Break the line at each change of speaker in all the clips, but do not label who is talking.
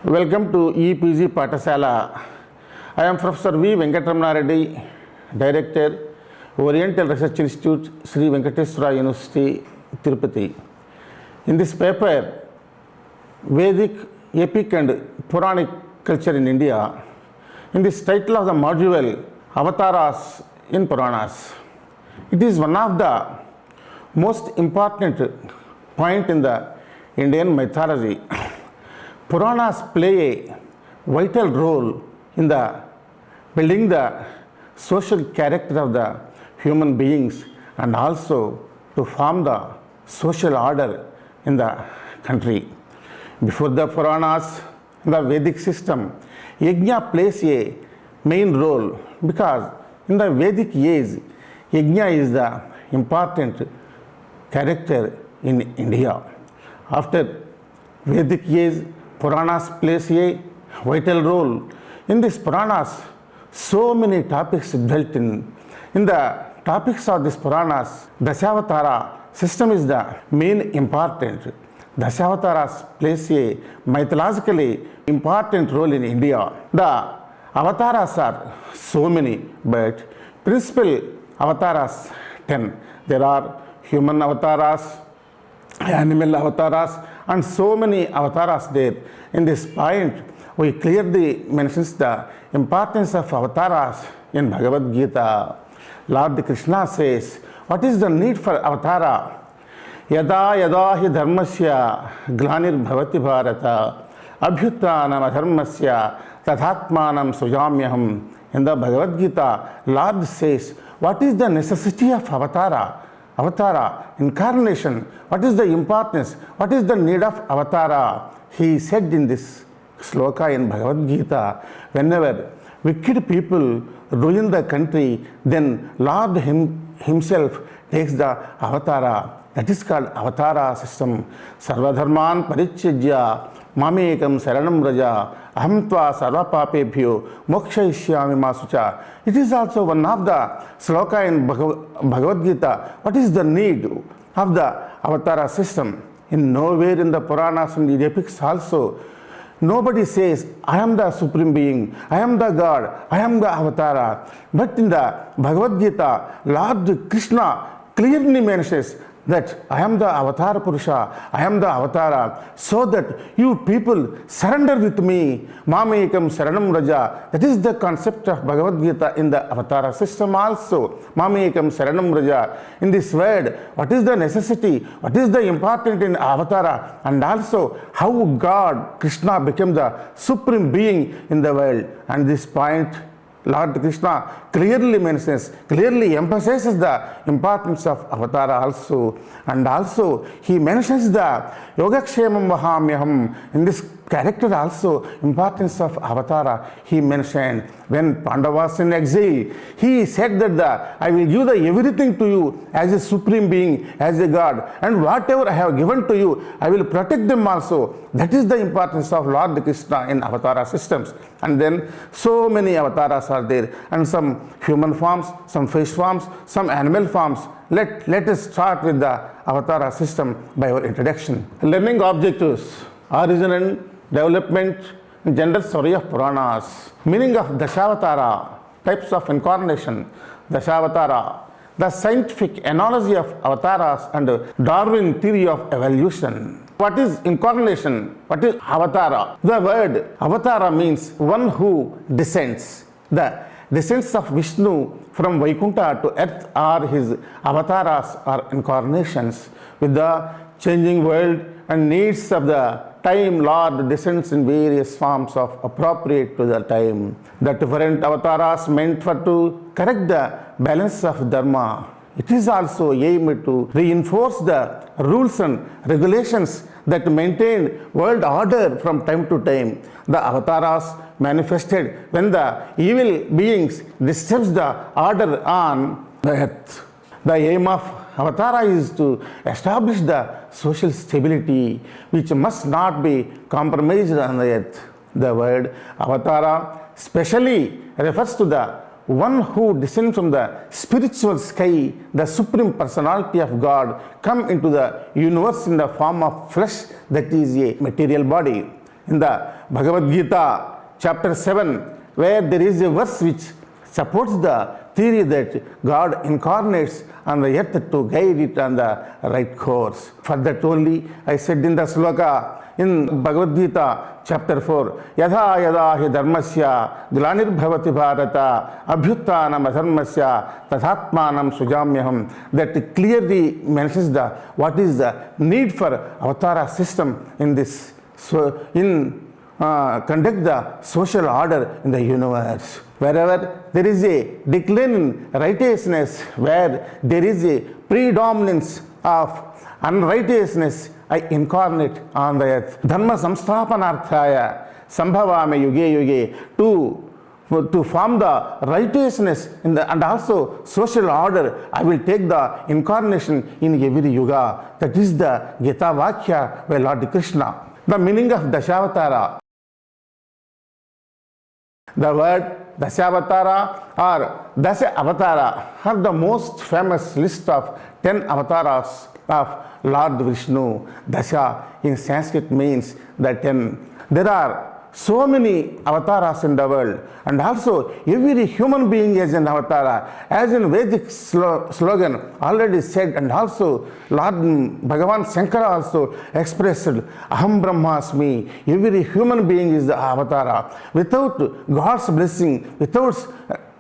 Welcome to EPG Patasala. I am Professor Venkata Reddy, Director, Oriental Research Institute, Sri Venkateswara University, Tirupati. In this paper, Vedic, Epic and Puranic culture in India, in this title of the module, Avatars in Puranas. It is one of the most important point in the Indian mythology. Puranas play a vital role in the building the social character of the human beings and also to form the social order in the country. Before the Puranas, the Vedic system, Yajna plays a main role because in the Vedic age, Yajna is the important character in India. After Vedic age, Puranas plays a vital role. In this Puranas, so many topics dwelt in. In the topics of this Puranas, Dashavathara system is the main important. Dashavathara plays a mythologically important role in India. The avatars are so many, but principal avatars 10. There are human avatars, animal avatars, and so many avatars there. In this point, we clearly mentions the importance of avatars in Bhagavad Gita. Lord Krishna says, what is the need for avatara? Yada yada hi dharmasya glanir bhavati bharata abhyuttanam adharmasya tathatmanam sujamyaham. In the Bhagavad Gita, Lord says, what is the necessity of avatara? Avatara, incarnation, what is the importance, what is the need of avatara? He said in this sloka in Bhagavad Gita, whenever wicked people ruin the country, then Lord himself takes the avatara. That is called avatara system. Sarvadharman parityajya mamekam saranam raja aham tva sarva papebhyo mokshayishyami masucha. It is also one of the sloka in Bhagavad Gita. What is the need of the avatara system? In nowhere in the Puranas and the epics also, nobody says, I am the Supreme Being, I am the God, I am the avatara. But in the Bhagavad Gita, Lord Krishna clearly mentions that I am the avatar Purusha, I am the avatara, so that you people surrender with me, Mamekam Saranam Raja. That is the concept of Bhagavad Gita in the avatara system also. Mamekam Saranam Raja. In this word, what is the necessity, what is the important in avatara, and also how God, Krishna became the supreme being in the world. And this point, Lord Krishna clearly mentions, clearly emphasizes the importance of avatara also. And also he mentions the Yogakshemam Vahamyaham. In this character also, importance of avatara he mentioned. When Pandavas in exile, he said that I will give everything to you as a supreme being, as a God, and whatever I have given to you, I will protect them also. That is the importance of Lord Krishna in avatara systems. And then so many avatars are there, and some human forms, some fish forms, some animal forms. Let us start with the avatara system by our introduction. Learning objectives, origin and development, gender story of Puranas, meaning of Dashavatara, types of incarnation, Dashavatara, the scientific analogy of avatars and Darwin theory of evolution. What is incarnation? What is avatara? The word avatara means one who descends. The descents of Vishnu from Vaikuntha to earth are his avatars or incarnations. With the changing world and needs of the time, Lord descends in various forms of appropriate to the time. The different avatars meant for to correct the balance of dharma. It is also aimed to reinforce the rules and regulations that maintain world order from time to time. The avatars manifested when the evil beings disturbs the order on the earth. The aim of avatara is to establish the social stability which must not be compromised on the earth. The word avatara specially refers to the one who descends from the spiritual sky, the supreme personality of God, come into the universe in the form of flesh, that is a material body. in the Bhagavad Gita, chapter 7, where there is a verse which supports the theory that God incarnates on the earth to guide it on the right course. For that only I said in the sloka in Bhagavad Gita chapter 4, Yadha yada hi dharmasya glanir-bhavati bharata abhyuttanam adharmasya tathatmanam sujamyaham, that clearly mentions the what is the need for avatara system in this, so conduct the social order in the universe. Wherever there is a decline in righteousness, where there is a predominance of unrighteousness, I incarnate on the earth. Dharma samsthapanarthaya sambhavame yuge yuge, to form the righteousness in the, and also social order. I will take the incarnation in every yuga. That is the Gita Vakya by Lord Krishna. The meaning of Dashavathara. The word Dashavathara or Dashavatara are the most famous list of 10 avatars of Lord Vishnu. Dasha in Sanskrit means the 10. There are so many avatars in the world, and also every human being is an avatar, as in Vedic slogan already said, and also Lord Bhagavan Shankara also expressed, Aham Brahmasmi. Every human being is the avatar. Without God's blessing, without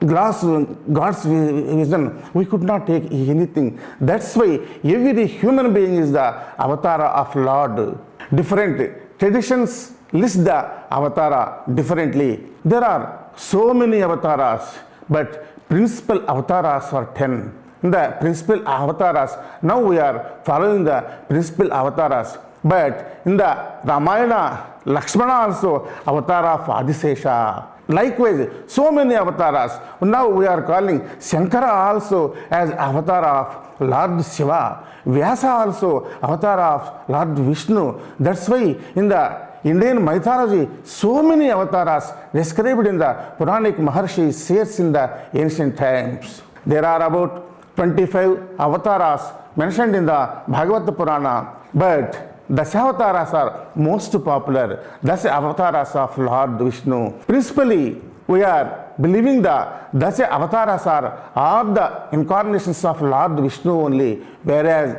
God's vision, we could not take anything. That's why every human being is the avatar of Lord. Different traditions list the avatara differently. There are so many avatars, but principal avatars are 10. The principal avatars, now we are following the principal avatars. But in the Ramayana, Lakshmana also avatar of Adisesha. Likewise, so many avatars. Now we are calling Shankara also as avatar of Lord Shiva. Vyasa also avatar of Lord Vishnu. That's why in the Indian mythology, so many avatars described in the Puranic Maharshi says in the ancient times. There are about 25 avatars mentioned in the Bhagavata Purana, but Dashavathara are most popular. Dasha avatars of Lord Vishnu. Principally, we are believing the Dasha avatars are all the incarnations of Lord Vishnu only, whereas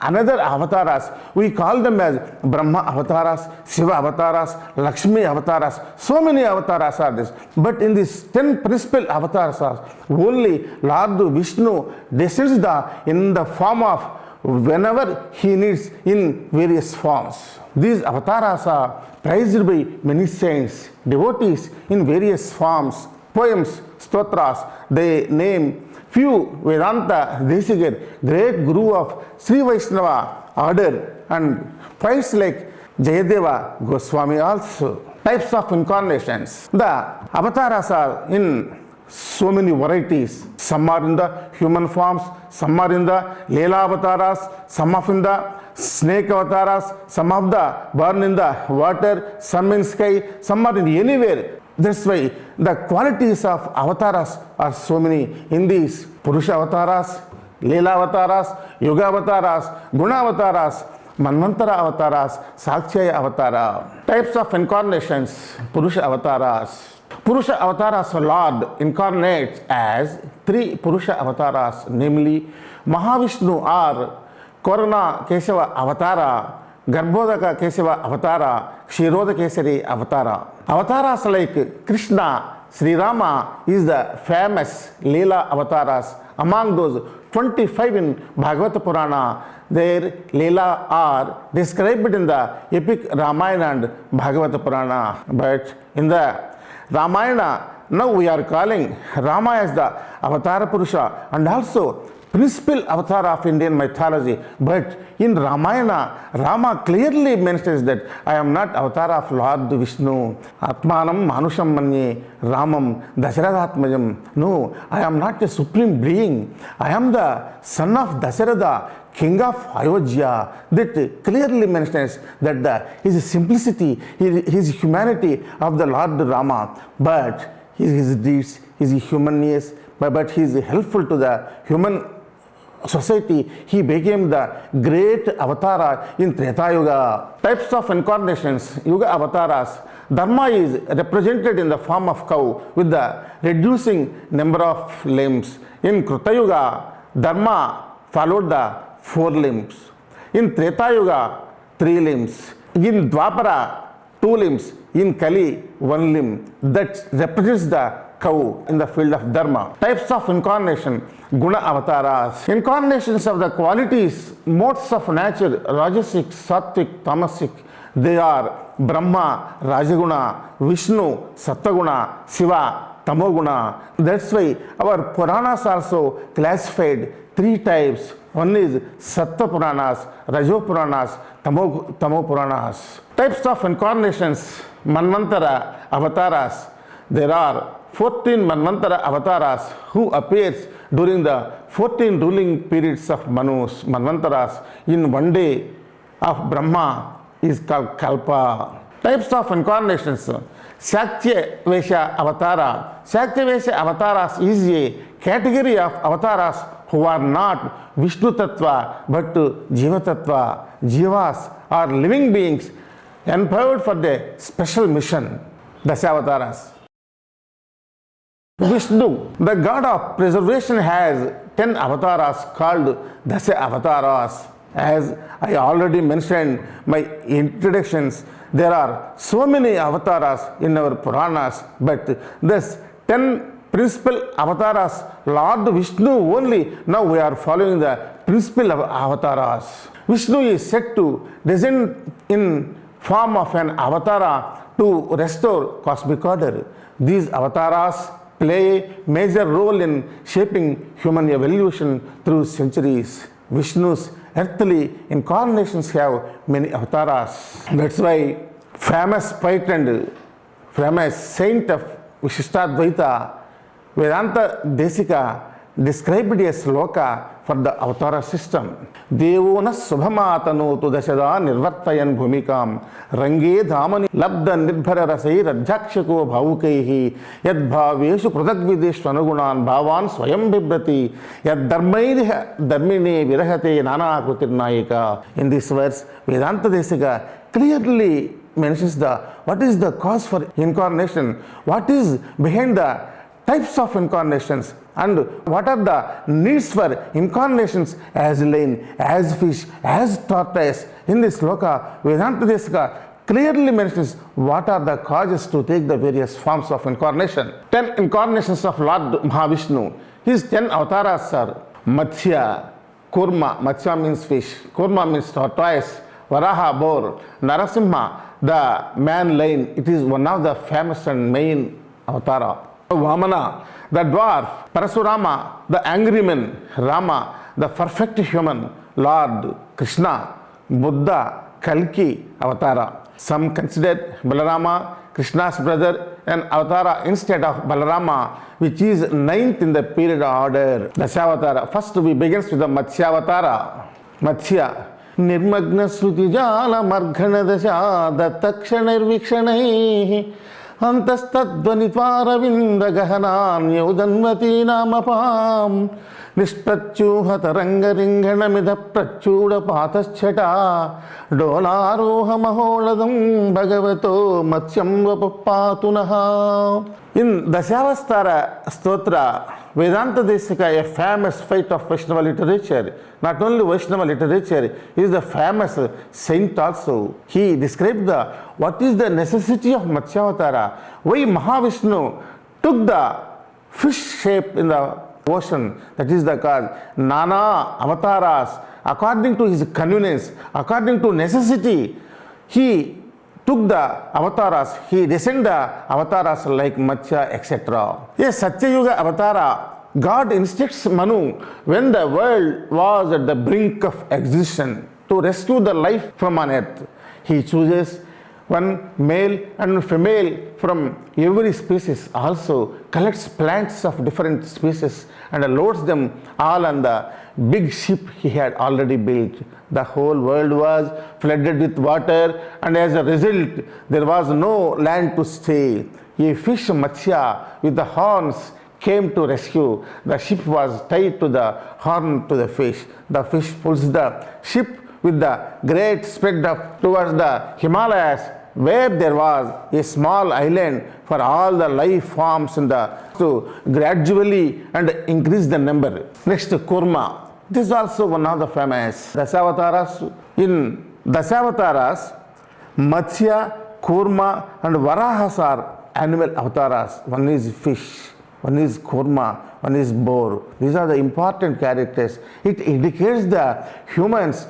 another avatars, we call them as Brahma avatars, Shiva avatars, Lakshmi avatars. So many avatars are this. But in these 10 principal avatars, only Lord Vishnu descends in the form of whenever he needs in various forms. These avatars are praised by many saints, devotees in various forms, poems, stotras. They name few Vedanta Desigar, great guru of Sri Vaishnava order, and poets like Jayadeva Goswami also. Types of incarnations. The avatars are in so many varieties. Some are in the human forms, some are in the Leela avatars, some are in the snake avatars, some of the born in the water, some in sky, some are in anywhere. That's why the qualities of avatars are so many in these Purusha avatars, Leela avatars, Yoga avatars, Guna avatars, Manvantara avatars, Sakshaya avatara. Types of incarnations, Purusha avatars. Purusha avatars Lord incarnates as 3 Purusha avatars, namely Mahavishnu or Korana Kesava avatara, Garbhodaka Kesava avatara, Kshiroda Kesari avatara. Avatars like Krishna, Sri Rama is the famous Leela avatars. Among those 25 in Bhagavata Purana, their Leela are described in the epic Ramayana and Bhagavata Purana. But in the Ramayana, now we are calling Rama as the Avatara Purusha and also principal avatar of Indian mythology. But in Ramayana, Rama clearly mentions that I am not avatar of Lord Vishnu. Atmanam Manusham Manye Ramam Dasharathatmajam. No, I am not a supreme being. I am the son of Dasharatha, king of Ayodhya. That clearly mentions that his simplicity, his humanity of the Lord Rama. But his deeds, his humanness, but he is helpful to the human society, he became the great avatara in Treta Yuga. Types of incarnations, Yuga avatars. Dharma is represented in the form of cow with the reducing number of limbs. In Kruta Yuga, Dharma followed the 4 limbs. In Treta Yuga, 3 limbs. In Dwapara, 2 limbs. In Kali, 1 limb. That represents the cow in the field of Dharma. Types of incarnation, Guna avatars. Incarnations of the qualities, modes of nature, Rajasic, Sattvic, Tamasic. They are Brahma, Rajaguna, Vishnu, Sattaguna, Shiva, Tamoguna. That's why our Puranas also classified 3 types. One is Sattva Puranas, Rajo Puranas, Tamo Puranas. Types of incarnations, Manvantara avatars. There are 14 Manvantara avatars who appears during the 14 ruling periods of Manus, Manvantaras. In one day of Brahma is called Kalpa. Types of incarnations, Shaktya Vesha Avatara. Shaktya Vesha Avataras is a category of avatars who are not Vishnu Tattva but Jiva Tattva. Jivas are living beings empowered for the special mission, Dashavataras. Vishnu, the god of preservation, has 10 avatars called Dashavataras. As I already mentioned my introductions, there are so many avatars in our Puranas, but this 10 principal avatars, Lord Vishnu only, now we are following the principle of avatars. Vishnu is said to descend in form of an avatara to restore cosmic order. These avatars play a major role in shaping human evolution through centuries. Vishnu's earthly incarnations have many avatars. That's why famous poet and famous saint of Vishishtadvaita, Vedanta Desika, described a sloka for the avatara system. Devona subhamatanotu dashada nirvartayan bhumikam range dhamani labda nirbhara rasai radjakshako bhavukaihi yad bhaveshu pradagvideshtu anugunan bhavan swayam bibrati yad dharmaidha dharmine virahate nana krutirnayika. In this verse, Vedanta Desika clearly mentions what is the cause for incarnation, what is behind the types of incarnations, and what are the needs for incarnations as lion, as fish, as tortoise. In this sloka, Vedanta Desika clearly mentions what are the causes to take the various forms of incarnation. 10 incarnations of Lord Mahavishnu. His 10 avatars are Matsya, Kurma. Matsya means fish, Kurma means tortoise, Varaha, boar, Narasimha, the man lion. It is one of the famous and main avatara. Vamana, the dwarf, Parasurama, the angry man, Rama, the perfect human, Lord Krishna, Buddha, Kalki, Avatara. Some consider Balarama, Krishna's brother, an Avatara instead of Balarama, which is 9th in the period order. Dashavatara. First we begins with the Matsyavatara. Matsya. Nirmagna Srutijala Marghana Dasha Dattakshanirvikshanaihi Antastadvanitvaravindagahananyaudanvati namapam Nispratyuhatarangaringanamidha prachuda pataschata Dolaroha maholadam bhagavato matsyam vapapatunaha. In Dashavastara Stotra, Vedanta Desika, a famous fate of Vaishnava literature, not only Vaishnava literature, he is the famous saint also. He described what is the necessity of Matsyavatara, why Mahavishnu took the fish shape in the ocean, that is the cause. Nana avatars, according to his convenience, according to necessity, he took the avatars, he descended the avatars like Matsya, etc. Yes, Satyayuga avatara, God instructs Manu when the world was at the brink of extinction to rescue the life from on earth. He chooses one male and female from every species, also collects plants of different species and loads them all on the big ship he had already built. The whole world was flooded with water, and as a result there was no land to stay. A fish Matsya with the horns came to rescue. The ship was tied to the horn to the fish. The fish pulls the ship with the great spread up towards the Himalayas, where there was a small island for all the life forms in the to gradually and increase the number. Next, Kurma. This is also one of the famous Dashavataras. In Dashavataras, Matsya, Kurma and Varahas are animal avatars. One is fish, one is Kurma, one is boar. These are the important characters. It indicates the humans.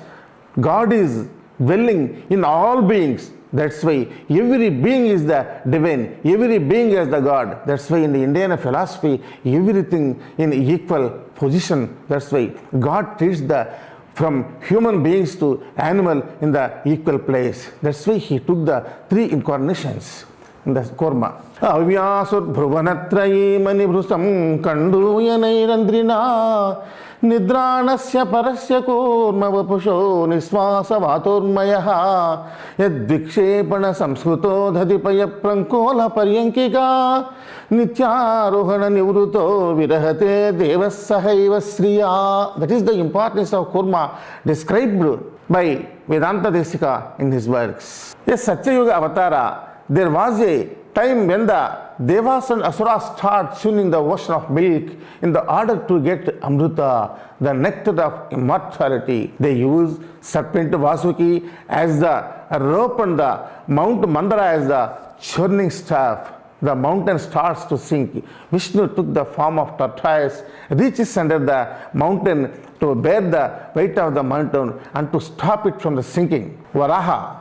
God is dwelling in all beings. That's why every being is the divine, every being is the God. That's why in the Indian philosophy, everything in equal position. That's why God treats the from human beings to animal in the equal place. That's why he took the 3 incarnations in the Kurma. Avyasur Bhruvanatrayi Manibrusam Kanduyanirandrina Nidranasya Parasya Kurma Vapusho Niswasa Vaturmayaha Yadvikshepana Samskruto Dhadipaya Prankola Paryankika Nityarohana Nivruto Virahate Devasahaiva Sriya. That is the importance of Kurma described by Vedanta Desika in his works. Yes, Satyayuga Avatara, there was a time when the Devas and Asuras start swimming in the ocean of milk in the order to get Amrita, the nectar of immortality. They use serpent Vasuki as the rope and the Mount Mandara as the churning staff. The mountain starts to sink. Vishnu took the form of tortoise, reaches under the mountain to bear the weight of the mountain and to stop it from the sinking. Varaha.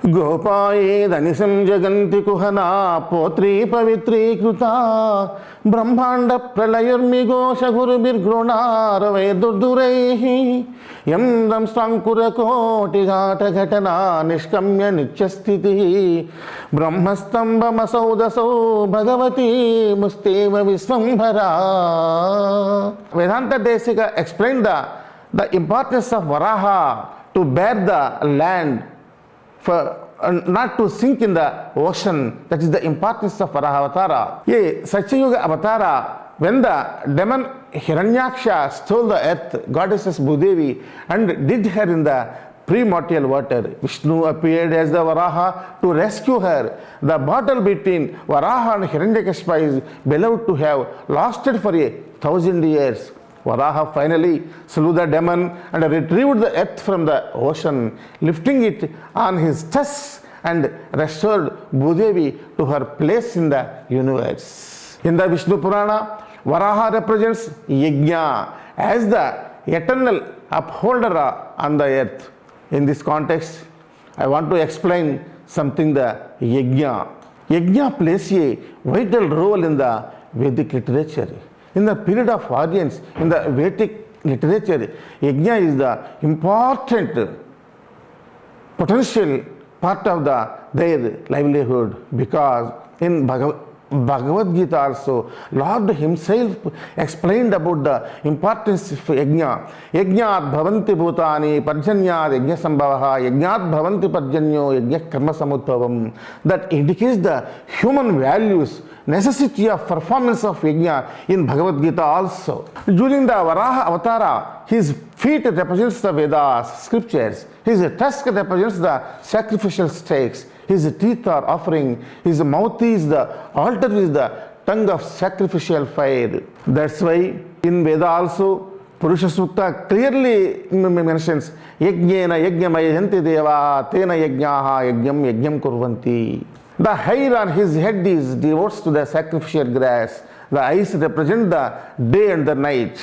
Gopayedanisam jaganti kuhana potri pavitri kruta brahmanda pralayarmi gosha gurubir grona rave durdurehi yamdam sankura koti ghata ghatana nishkamya nityasthiti brahmastamba masaudaso bhagavati musteva visvambhara. Vedanta Desika explained the importance of Varaha to bear the land, for not to sink in the ocean. That is the importance of Varaha-avatara. Satyayuga Avatara, when the demon Hiranyaksha stole the earth, goddesses Bhudevi, and did her in the primordial water, Vishnu appeared as the Varaha to rescue her. The battle between Varaha and Hiranyakashipu is believed to have lasted for 1,000 years. Varaha finally slew the demon and retrieved the earth from the ocean, lifting it on his tusks and restored Bhudevi to her place in the universe. In the Vishnu Purana, Varaha represents Yajna as the eternal upholder on the earth. In this context, I want to explain something the Yajna. Yajna plays a vital role in the Vedic literature. In the period of audience, in the Vedic literature, Yajna is the important potential part of their livelihood, because in Bhagavad Gita also, Lord himself explained about the importance of Yajna. Yajnat bhavanti bhutani parjanyat yajna sambhavaha yajnat bhavanti parjanyo yajna karma samudbhavam. That indicates the human values, necessity of performance of Yajna in Bhagavad Gita also. During the Varaha Avatara, his feet represents the Vedas, scriptures. His tusk represents the sacrificial stakes. His teeth are offering. His mouth is the altar, is the tongue of sacrificial fire. That's why in Veda also, Purusha Sukta clearly mentions Yajnena yajnamayanti deva tena yajnaha yajnam kurvanti. The hair on his head is devotes to the sacrificial grass. The eyes represent the day and the night.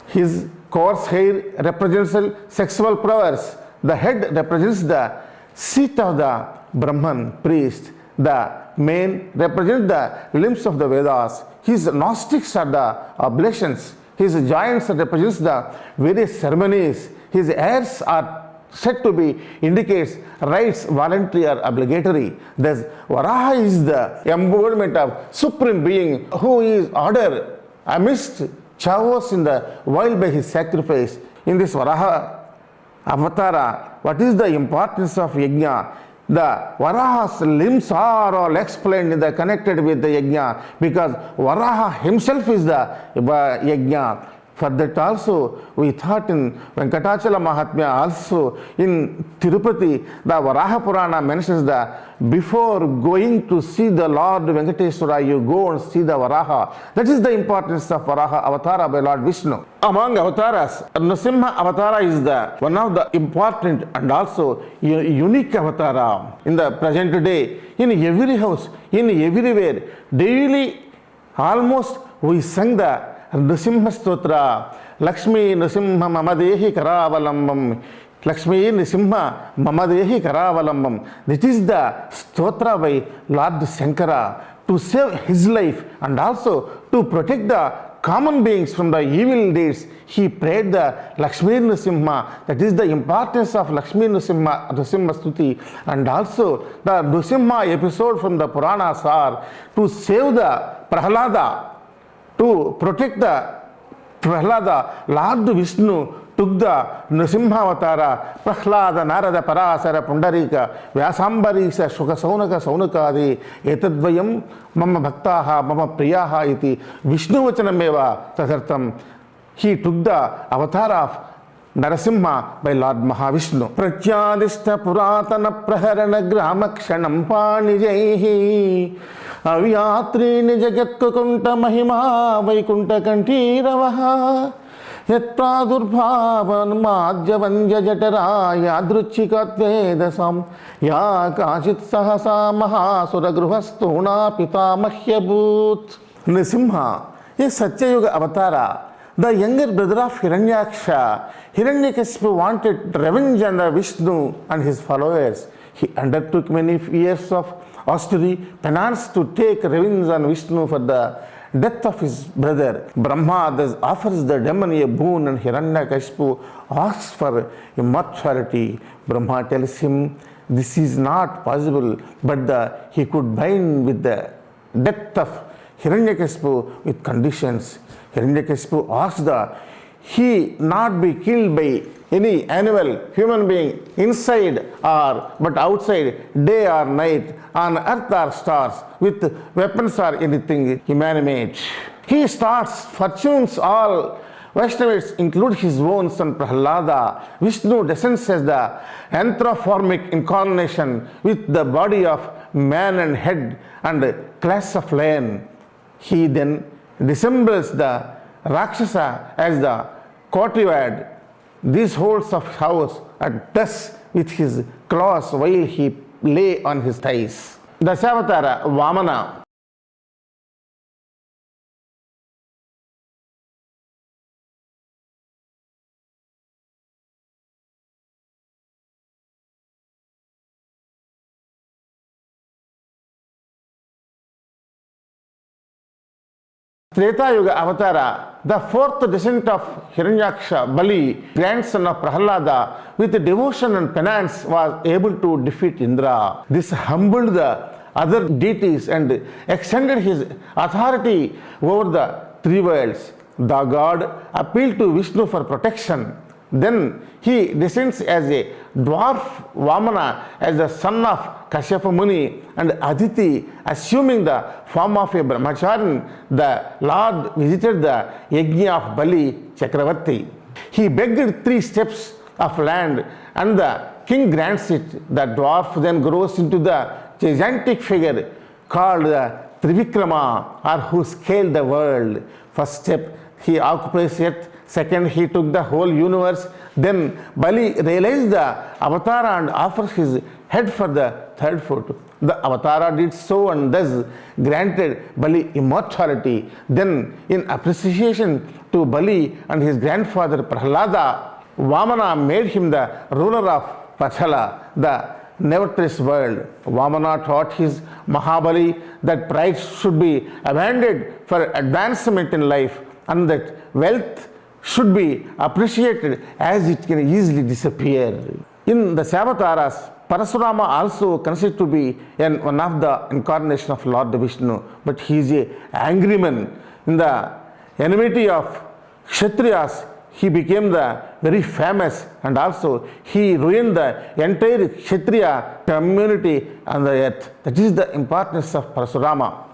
His coarse hair represents sexual prowess. The head represents the seat of the Brahman, priest. The mane represents the limbs of the Vedas. His nostrils are the oblations. His joints represents the various ceremonies. His hairs are said to be indicates rites, voluntary or obligatory. Thus, Varaha is the embodiment of Supreme Being who is order amidst chaos in the world by his sacrifice. In this Varaha Avatara, what is the importance of Yajna? The Varaha's limbs are all explained in the connected with the yajna, because Varaha himself is the yajna. For that also we thought in Venkatachala Mahatmya, also in Tirupati, the Varaha Purana mentions that before going to see the Lord Venkateswara, you go and see the Varaha. That is the importance of Varaha Avatara by Lord Vishnu. Among avatars, Nrsimha Avatara is the one of the important and also unique avatara in the present day. In every house, in everywhere, daily almost we sing the Nrsimha Stotra, Lakshmi Nrsimha Mamadehi Karavalambam, Lakshmi Nrsimha Mamadehi Karavalambam. That is the stotra by Lord Shankara to save his life and also to protect the common beings from the evil deeds. He prayed the Lakshmi Nrsimha. That is the importance of Lakshmi Nrsimha Stuti. And also the Nrsimha episode from the Puranas are to save the Prahlada, to protect the Prahlada. Lord Vishnu took the Nrsimhavatara, Prahlada, Narada, Parasara, Pundarika, Vyasambarisa, Shuka Saunaka, Saunakadi, Etadvayam, Mama Bhaktaha, Mama Priyaha iti, Vishnu Vachanameva Tadartam. He took the avatar of Narasimha by Lord Mahavishnu. Pratyadishta Puratana Praharana Gramakshanam Panijaihi Avyatrini Jagatkukunta Mahima Vaikunta Kantiravaha Yat Pradurбhavan Madhyavanja Jatara Yadruchikatvedasam Ya Kachit Sahasa Mahasura Gruhastuna Pita Mahyabhut. Nrsimha is Satyayuga Avatara, the younger brother of Hiranyaksha. Hiranyakashipu wanted revenge on Vishnu and his followers. He undertook many years of austere penance to take revenge on Vishnu for the death of his brother. Brahma thus offers the demon a boon and Hiranyakashipu asks for immortality. Brahma tells him this is not possible, but he could bind with the death of Hiranyakashipu with conditions. Hiranyakashipu asks that he not be killed by any animal, human being, inside or but outside, day or night, on earth or stars, with weapons or anything inanimate. He starts fortunes all Vaishnavas include his own son Prahlada. Vishnu descends as the anthropomorphic incarnation with the body of man and head and class of lion. He then dissembles the Rakshasa as the courtyard. This holds of house at dusk with his claws while he lay on his thighs. Dashavatara, Vamana. Treta Yuga Avatara, the fourth descent of Hiranyaksha, Bali, grandson of Prahlada, with devotion and penance was able to defeat Indra. This humbled the other deities and extended his authority over the three worlds. The god appealed to Vishnu for protection. Then he descends as a dwarf Vamana as the son of Kashyapa Muni, and Aditi, assuming the form of a brahmacharin, the Lord visited the yajna of Bali Chakravarti. He begged 3 steps of land and the king grants it. The dwarf then grows into the gigantic figure called the Trivikrama, or who scaled the world. First step, he occupies earth. Second, he took the whole universe. Then Bali realized the Avatara and offers his head for the third foot. The Avatara did so and thus granted Bali immortality. Then, in appreciation to Bali and his grandfather Prahlada, Vamana made him the ruler of Pachala, the nevertheless world. Vamana taught his Mahabali that pride should be abandoned for advancement in life, and that wealth should be appreciated as it can easily disappear. In the Savataras, Parasurama also considered to be one of the incarnation of Lord Vishnu, but he is an angry man. In the enmity of Kshatriyas, he became the very famous, and also he ruined the entire Kshatriya community on the earth. That is the importance of Parasurama.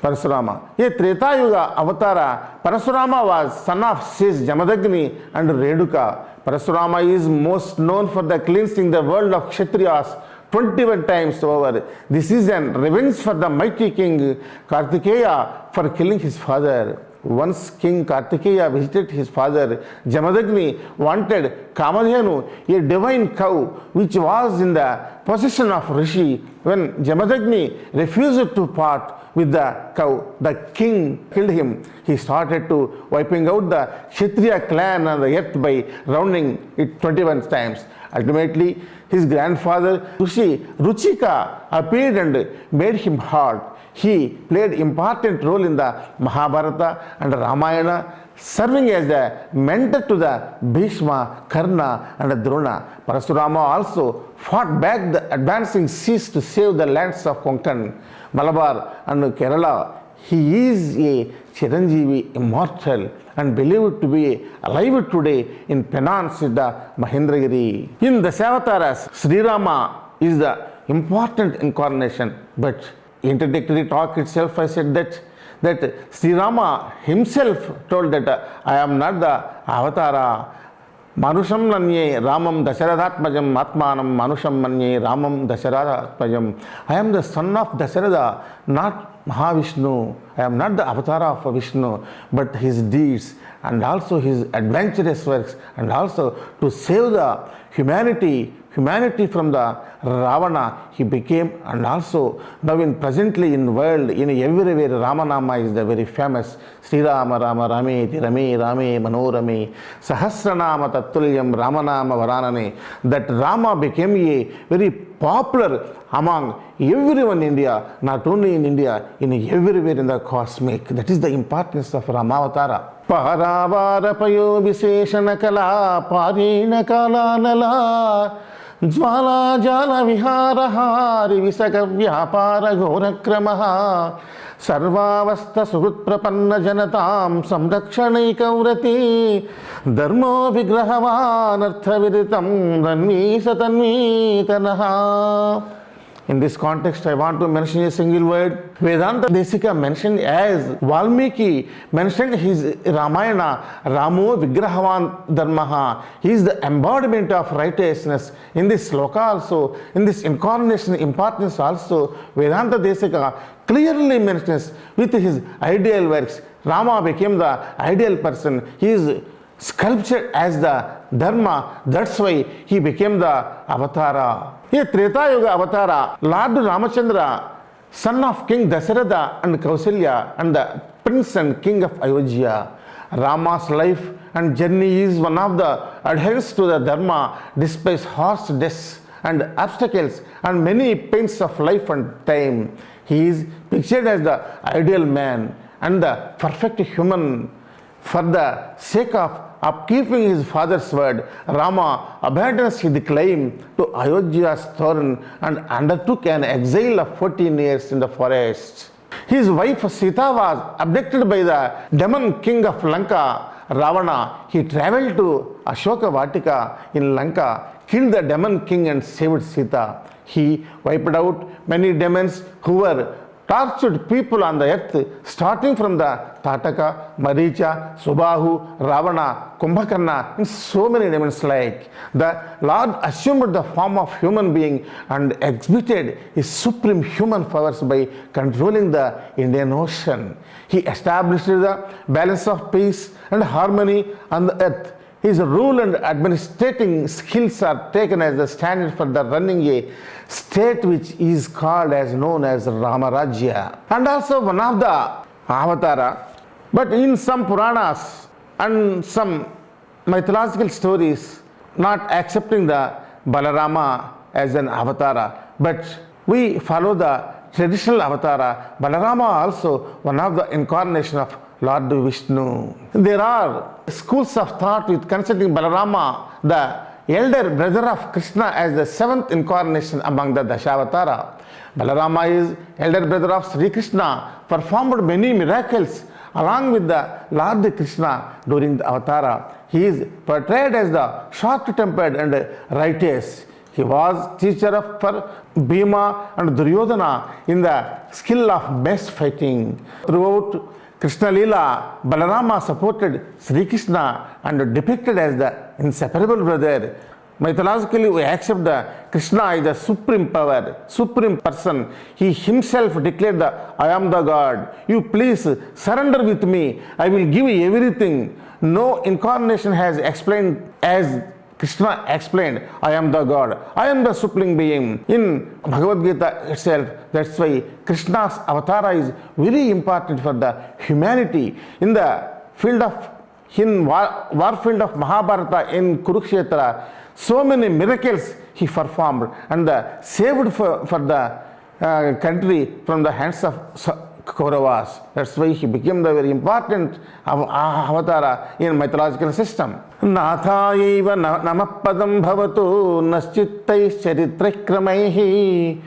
Parasurama. A Treta Yuga Avatara, Parasurama was son of sage Jamadagni and Reduka. Parasurama is most known for the cleansing the world of Kshatriyas 21 times over. This is an revenge for the mighty king Kartikeya for killing his father. Once King Kartikeya visited his father, Jamadagni wanted Kamadhenu, a divine cow which was in the possession of Rishi. When Jamadagni refused to part with the cow, the king killed him. He started to wiping out the Kshatriya clan on the earth by rounding it 21 times. Ultimately, his grandfather Ruchika appeared and made him halt. He played important role in the Mahabharata and Ramayana, serving as the mentor to the Bhishma, Karna and Drona. Parasurama also fought back the advancing seas to save the lands of Konkan, Malabar and Kerala. He is a Chiranjeevi, immortal, and believed to be alive today in Penance with the Mahendragiri. In the Dashavataras, Sri Rama is the important incarnation, but introductory talk itself I said that Sri Rama himself told that I am not the Avatara. Manusham Nanye Ramam Dasharatmajam Atmanam Manusham Manye Ramam Dasharatmajam. I am the son of Dasharada, not Mahavishnu. I am not the avatar of Vishnu, but his deeds and also his adventurous works, and also to save the humanity from the Ravana he became. And also now in presently in world, in everywhere, Ramanama is the very famous. Sri Rama Rama Rame Rame Rame Manorame Sahasranama Tatulyam Ramanama Varanane. That Rama became a very popular among everyone in India, not only in India, in everywhere in the cosmic. That is the importance of Ramavatara. Paravara Payo Visheshana Kala Parina Kala Nala Jvala Jala Vihara Hari Visaka Vyapara Gorakramaha Sarvavasta Sugut Prapanna Janatam Samdakshanai Kaurati Dharmo Vigrahavan Artha Viditam Dhanvi Satanvi Tanaha. In this context, I want to mention a single word. Vedanta Desika mentioned as Valmiki mentioned his Ramayana, Ramo Vigrahavan Dharmaha. He is the embodiment of righteousness. In this sloka also, in this incarnation importance also, Vedanta Desika clearly mentions with his ideal works. Rama became the ideal person. He is sculptured as the Dharma. That's why he became the Avatara. A Treta Yuga Avatara, Lord Ramachandra, son of King Dasharatha and Kausalya, and the prince and king of Ayodhya. Rama's life and journey is one of the adherents to the Dharma, despite harsh deaths and obstacles and many pains of life and time. He is pictured as the ideal man and the perfect human. For the sake of upkeeping his father's word, Rama abandons his claim to Ayodhya's throne and undertook an exile of 14 years in the forest. His wife Sita was abducted by the demon king of Lanka, Ravana. He travelled to Ashoka Vatika in Lanka, killed the demon king and saved Sita. He wiped out many demons who were tortured people on the earth, starting from the Tataka, Maricha, Subahu, Ravana, Kumbhakarna, and so many demons like. The Lord assumed the form of human being and exhibited his supreme human powers by controlling the Indian Ocean. He established the balance of peace and harmony on the earth. His rule and administrating skills are taken as the standard for the running a state which is called as known as Ramarajya. And also one of the Avatara. But in some Puranas and some mythological stories, not accepting the Balarama as an Avatara, but we follow the traditional Avatara. Balarama also one of the incarnation of Lord Vishnu. There are schools of thought with considering Balarama, the elder brother of Krishna, as the seventh incarnation among the Dashavathara. Balarama is elder brother of Sri Krishna, performed many miracles along with the Lord Krishna during the Avatara. He is portrayed as the short-tempered and righteous. He was teacher for Bhima and Duryodhana in the skill of best fighting. Throughout Krishna Lila, Balarama supported Sri Krishna and depicted as the inseparable brother. Mythologically, we accept the Krishna as the supreme power, supreme person. He himself declared I am the God. You please surrender with me. I will give you everything. No incarnation has explained as Krishna explained, I am the God, I am the supreme being. In Bhagavad Gita itself, that's why Krishna's avatara is very important for the humanity. In the field of, war field of Mahabharata in Kurukshetra, so many miracles he performed and saved for the country from the hands of Kauravas. That's why he became the very important avatara in mythological system. Nathayaiva namapadam bhavatu naschittais charitraikramaihi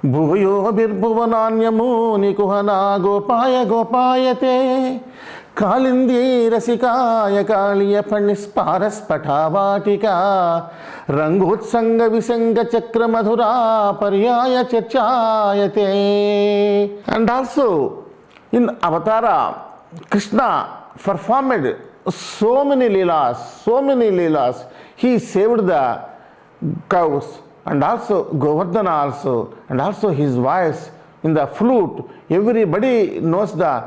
bhuvayo birbhuvananyamu nikuhana gopaya gopayate kalindi rasikaya kaliya pannisparas patavatika rangotsanga visanga chakra madhura paryaya chachayate. And also in Avatara, Krishna performed so many leelas. He saved the cows and also Govardhana also, and also his voice in the flute. Everybody knows the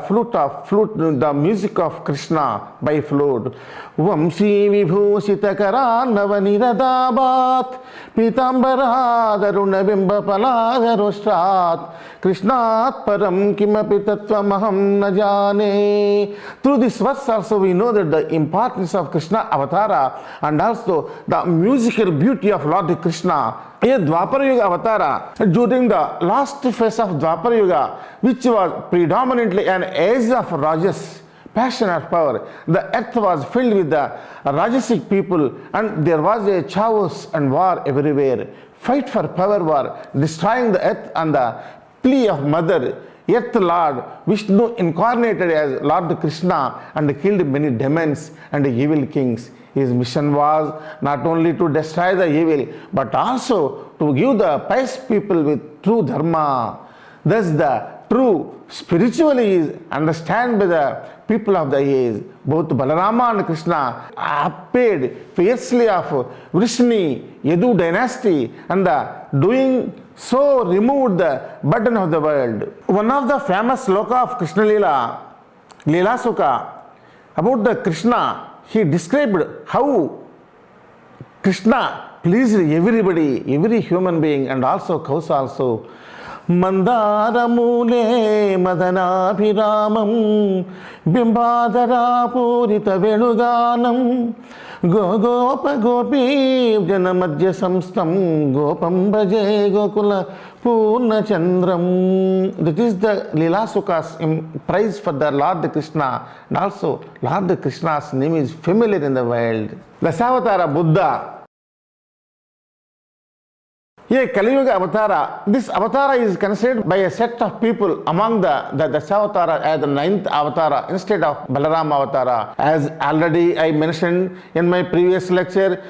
flute, the music of Krishna by flute. Vamsi vibhusitakara navaniradabat pitambara daruna bimba paladharostrat Krishnat param kimapi tattvamaham na jane. Through this verse also we know that the importance of Krishna avatara and also the musical beauty of Lord Krishna. A Dwapara Yuga avatara during the last phase of Dwapara Yuga, which was predominantly an age of Rajas, passion or power. The earth was filled with the Rajasic people and there was a chaos and war everywhere. Fight for power war, destroying the earth and the plea of Mother, Earth Lord Vishnu incarnated as Lord Krishna and killed many demons and evil kings. His mission was not only to destroy the evil, but also to give the pious people with true dharma. Thus the true spiritually is understood by the people of the age. Both Balarama and Krishna appeared fiercely of Vrishni, Yadu dynasty, and the doing so removed the burden of the world. One of the famous sloka of Krishna Lila, Leela Sukha, about the Krishna, he described how Krishna pleased everybody, every human being and also cows also. Mandara mule madanabhiramam bimbadara purita venuganam gogopa gopi janamadhya samstam gopam bhaje gokula purna chandram. That is the Leela Sukha's praise for the Lord Krishna, and also Lord Krishna's name is familiar in the world. Dashavatara Buddha, a Kali Yuga avatara. This avatara is considered by a set of people among the Dashavatara as the 9th avatara instead of Balarama avatara. As already I mentioned in my previous lecture,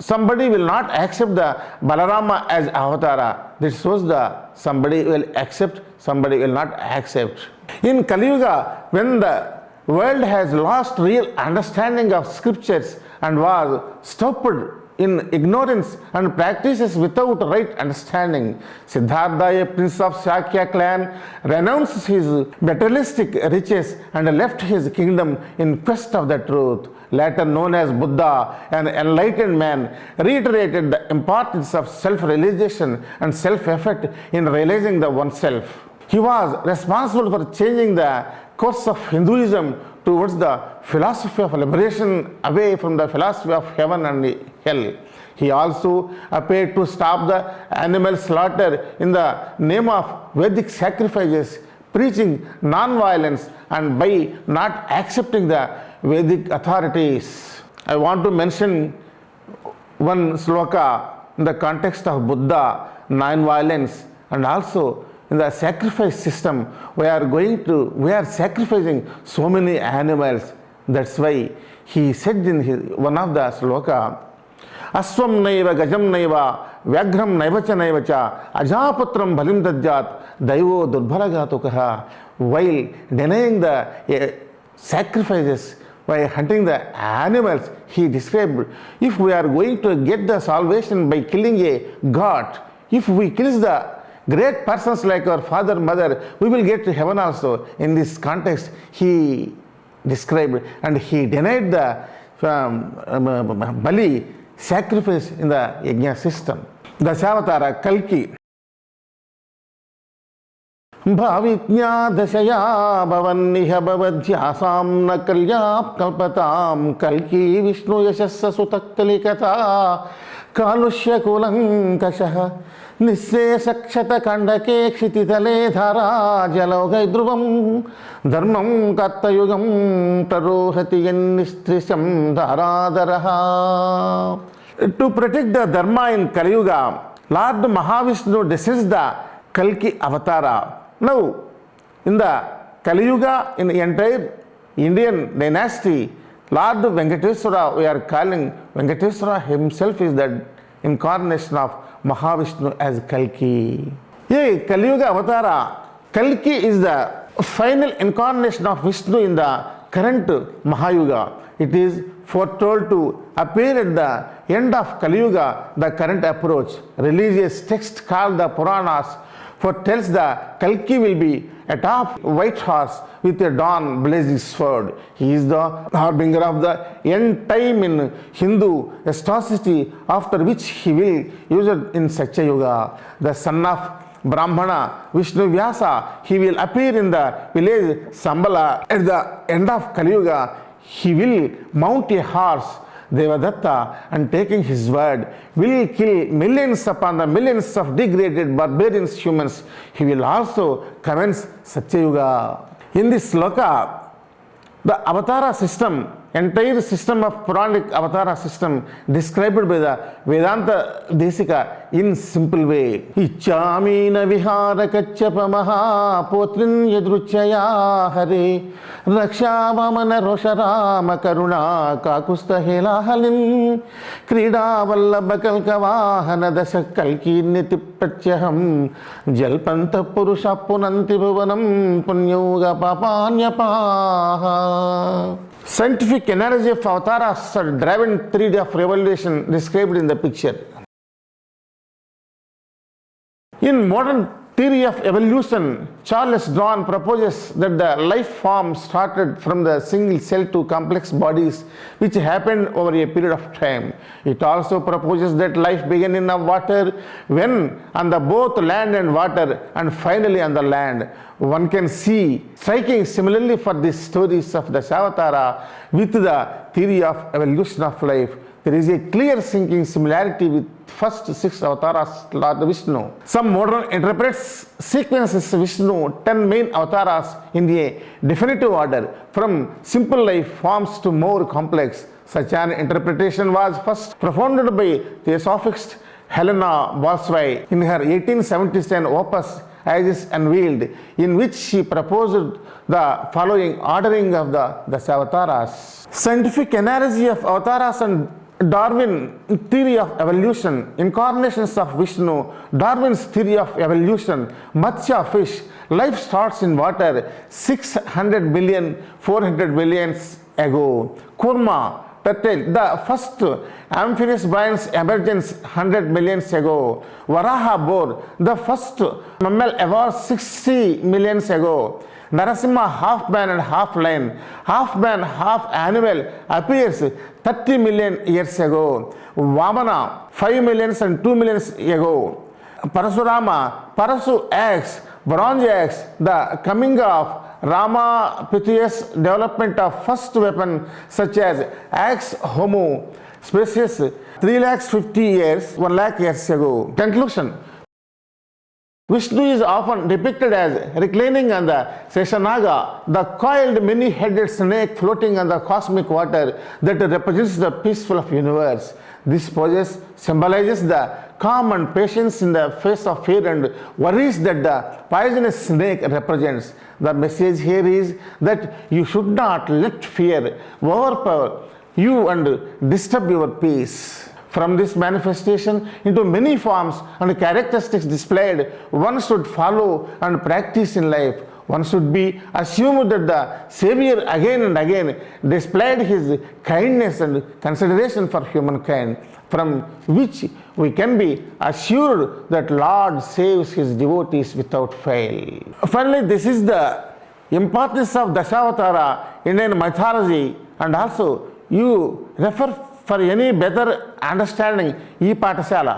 somebody will not accept the Balarama as avatara. This shows the somebody will accept, somebody will not accept. In Kali Yuga, when the world has lost real understanding of scriptures and was stopped in ignorance and practices without right understanding, Siddhartha, a prince of Shakya clan, renounced his materialistic riches and left his kingdom in quest of the truth. Later known as Buddha, an enlightened man, reiterated the importance of self-realization and self-effort in realizing the oneself. He was responsible for changing the course of Hinduism towards the philosophy of liberation away from the philosophy of heaven and hell. He also appeared to stop the animal slaughter in the name of Vedic sacrifices, preaching non-violence, and by not accepting the Vedic authorities. I want to mention one sloka in the context of Buddha, non-violence, and also in the sacrifice system. We are sacrificing so many animals. That's why he said in one of the sloka, Aswam naiva gajam naiva vyagram naivacha naivacha ajapatram bhalim dadjat daivo durbharagatukaha. While denying the sacrifices by hunting the animals, he described, if we are going to get the salvation by killing a god, if we kill the great persons like our father, mother, we will get to heaven also. In this context, he described and he denied the Bali sacrifice in the Yajna system. Dashavathara, Kalki. Bhavitnya dashaya bhavanniha bhavadhyasam na kalyap kalpatam kalki vishnu yashassa sutakkalikata kalushya kulankashaha निःशेषक्षत खंडके क्षितितले धारा जलौघै ध्रुवं धर्मं कत्तयुगं प्ररोहति यन्निस्त्रिशं धाराधरः. To protect the dharma in Kali Yuga, Lord Mahavishnu descends the Kalki Avatara. Now, in the Kali Yuga, in the entire Indian dynasty, Lord Venkateswara, we are calling Venkateswara himself is the incarnation of Mahavishnu as Kalki. Yeah, Kali Yuga Avatara. Kalki is the final incarnation of Vishnu in the current Mahayuga. It is foretold to appear at the end of Kali Yuga, the current approach. Religious text called the Puranas foretells the Kalki will be atop white horse with a dawn blazing sword. He is the harbinger of the end time in Hindu historicity, after which he will use it in Satya Yuga. The son of Brahmana, Vishnu Vyasa, he will appear in the village Sambala at the end of Kali Yuga. He will mount a horse, Devadatta, and taking his word, will kill millions upon the millions of degraded barbarians, humans. He will also commence Satya Yuga. In this sloka, the Avatara system, entire system of Puranic Avatara system described by the Vedanta Desika in simple way. Ichamina vihara kachyapa maha potrin yadruchaya hare raksha vamana rosharama karuna kakusta hela halim krida vallabha kalkavahana dasha kalki niti pratyaham jalpanta purusha punanti bhuvanam punyuga papanyapaha. Scientific analogy of avatars are driven theory of revelation described in the picture. In modern theory of evolution, Charles Darwin proposes that the life form started from the single cell to complex bodies, which happened over a period of time. It also proposes that life began in the water, when on the both land and water, and finally on the land. One can see striking similarly for the stories of the Dashavathara with the theory of evolution of life. There is a clear sinking similarity with first 6 avatars Lord Vishnu. Some modern interprets sequences Vishnu 10 main avatars in a definitive order from simple life forms to more complex. Such an interpretation was first propounded by Theosophist Helena Bolshoi in her 1877 opus As is Unveiled, in which she proposed the following ordering of the Dashavathars. Scientific analogy of avatars and Darwin theory of evolution, incarnations of Vishnu, Darwin's theory of evolution, Matsya fish, life starts in water 600 billion, 400 billion ago. Kurma, turtle, the first amphibious brains emergence 100 million ago. Varaha boar, the first mammal evolved 60 million ago. Narasimha, half man and half lion, half man, half animal, appears 30 million years ago. Vamana, 5 million and 2 million ago. Parasurama, Parasu axe, bronze axe, the coming of Rama Pithiya's development of first weapon such as axe homo species 350 years, 1 lakh years ago. Conclusion. Vishnu is often depicted as reclining on the Seshanaga, the coiled many-headed snake floating on the cosmic water that represents the peaceful of universe. This pose symbolizes the calm and patience in the face of fear and worries that the poisonous snake represents. The message here is that you should not let fear overpower you and disturb your peace. From this manifestation into many forms and characteristics displayed, one should follow and practice in life. One should be assumed that the Savior again and again displayed his kindness and consideration for humankind, from which we can be assured that Lord saves his devotees without fail. Finally, this is the importance of Dashavathara in Indian mythology, and also you refer for any better understanding ఈ పాఠశాల